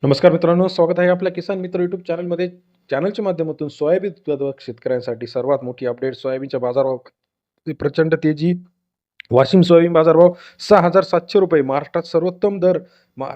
नमस्कार मित्रांनो, स्वागत आहे आपल्या किसान मित्र यूट्यूब चॅनलमध्ये. चॅनलच्या माध्यमातून सोयाबीन उत्पादक शेतकऱ्यांसाठी सर्वात मोठी अपडेट. सोयाबीनच्या बाजारभाव प्रचंड तेजी. वाशिम सोयाबीन बाजारभाव ₹6,700. महाराष्ट्रात सर्वोत्तम दर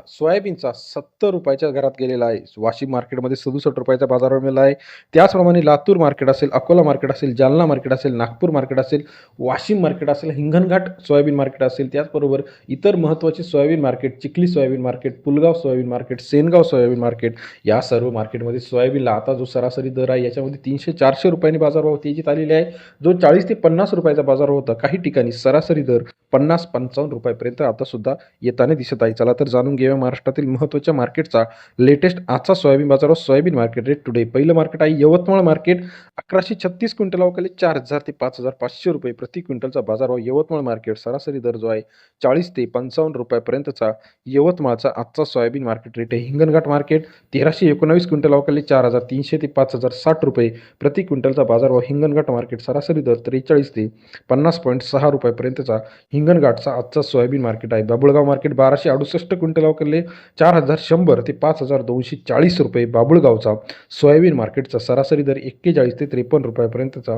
सोयाबीनचा ₹70च्या घरात गेलेला आहे. वाशिम मार्केटमध्ये ₹67चा बाजारभाव मिळाला आहे. त्याचप्रमाणे लातूर मार्केट असेल, अकोला मार्केट असेल, जालना मार्केट असेल, नागपूर मार्केट असेल, वाशिम मार्केट असेल, हिंगणघाट सोयाबीन मार्केट असेल, त्याचबरोबर इतर महत्त्वाचे soybean market, Chikhli soybean market, Pulgaon soybean market, Sengaon soybean market, या सर्व मार्केटमध्ये सोयाबीनला आता जो सरासरी दर आहे याच्यामध्ये ₹300-400 बाजारभाव तेजीत आलेले आहे. जो ₹40 ते ₹50चा बाजारभाव होता, काही ठिकाणी सरासरी दर ₹50-55 पर्यंत आता सुद्धा येताना दिसत आहे. चला तर जाणून घेऊया महाराष्ट्रातील महत्त्वाच्या मार्केटचा लेटेस्ट आजचा सोयाबीन बाजारभाव. Soybean market rate today. पहिलं मार्केट आहे यवतमाळ मार्केट. 1136 क्विंटल अवकाली ₹4,000 ते ₹5,500 प्रति क्विंटलचा बाजारभाव. यवतमाळ मार्केट सरासरी दर जो आहे 40 ते ₹55 पर्यंतचा यवतमाळचा आजचा सोयाबीन मार्केट रेट आहे. हिंगणघाट मार्केट 1319 क्विंटल अवकाली ₹4,300 ते ₹5,060 प्रति क्विंटलचा बाजारभाव. हिंगणघाट मार्केट सरासरी दर 43 ते ₹50.6 पर्यंतचा हिंगणघाटचा आजचा सोयाबीन मार्केट आहे. बाबुळगाव मार्केट 1268 क्विंटल अवकाली ₹4,100 ते ₹5,240. बाबुळगावचा सोयाबीन मार्केटचा सरासरी दर 41 ते ₹53 पर्यंतचा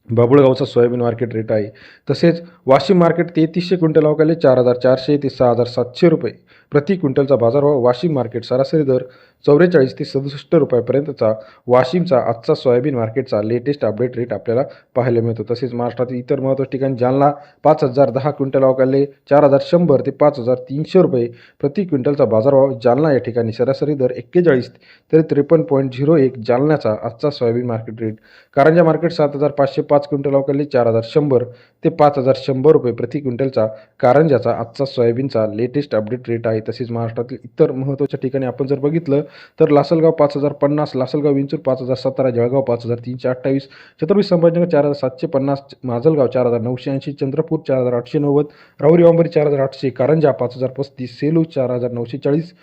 बाबुळगावचा सोयाबीन मार्केट रेट आहे. तसेच वाशिम मार्केट 3300 क्विंटल अवकाली ₹4,400 ते ₹6,700 प्रति क्विंटलचा बाजारभाव. वाशिम मार्केट सरासरी दर 44 ते ₹67 पर्यंतचा वाशिमचा आजचा सोयाबीन मार्केटचा लेटेस्ट अपडेट रेट आपल्याला पाहायला मिळतो. तसेच महाराष्ट्रातील इतर महत्त्वाच्या ठिकाणी जालना 5,010 क्विंटल अवकाली ₹4,100 ते ₹5,300 प्रति क्विंटलचा बाजारभाव. जालना या ठिकाणी सरासरी दर 41 ते 53.01 जालन्याचा आजचा soybean market rate. Karanja market 7,505 quintal अवकाली ₹4,100 ते ₹5,100 प्रति क्विंटलचा कारंजाचा आजचा सोयाबीनचा लेटेस्ट अपडेट रेट आहे. तसेच महाराष्ट्रातील इतर महत्त्वाच्या ठिकाणी आपण जर बघितलं तर लासलगाव 5,050, लासलगाव विंचूर 5,017, जळगाव 5,328, छत्रपती संभाजीनगर 4,750, माजलगाव 4,980, चंद्रपूर 4,890, राहुरी वांबरी 4,800, कारंजा 5,035, सेलू 4,940,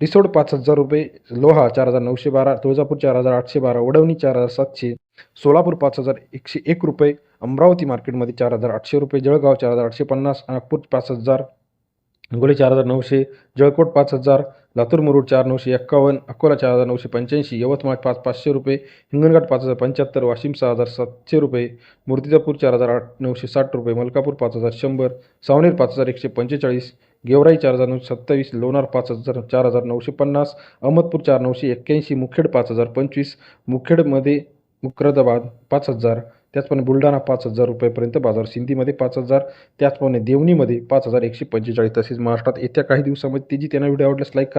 रिसोड ₹5,000, लोहा 4,912, तुळजापूर 4,812, वडवणी 4,700, सोलापूर ₹5,101, अमरावती मार्केटमध्ये ₹4,800, जळगाव 4,850, नागपूर 5,000, हिंगोली 4,900, जळकोट 5,000, लातूर मुरुड 4,951, अकोला 4,985, यवतमाळ ₹5,500, हिंगणघाट 5,075, वाशिम ₹6,700, मूर्तिजापूर ₹4,960, मलकापूर ₹5,100, सावनेर ₹5,145, गेवराई 4,927, लोणार 4,950, अहमदपूर 4,981, मुखेड 5,025, मुखेडमध्ये मुकरदाबाद 5,000, त्याचप्रमाणे बुलढाणा ₹5,000 पर्यंत बाजार. सिंधीमध्ये 5,000, त्याचप्रमाणे देवणीमध्ये 5,145. तसेच महाराष्ट्रात येत्या काही दिवसामध्ये तेजी. त्यांना व्हिडिओ आवडल्यास लाईक करा.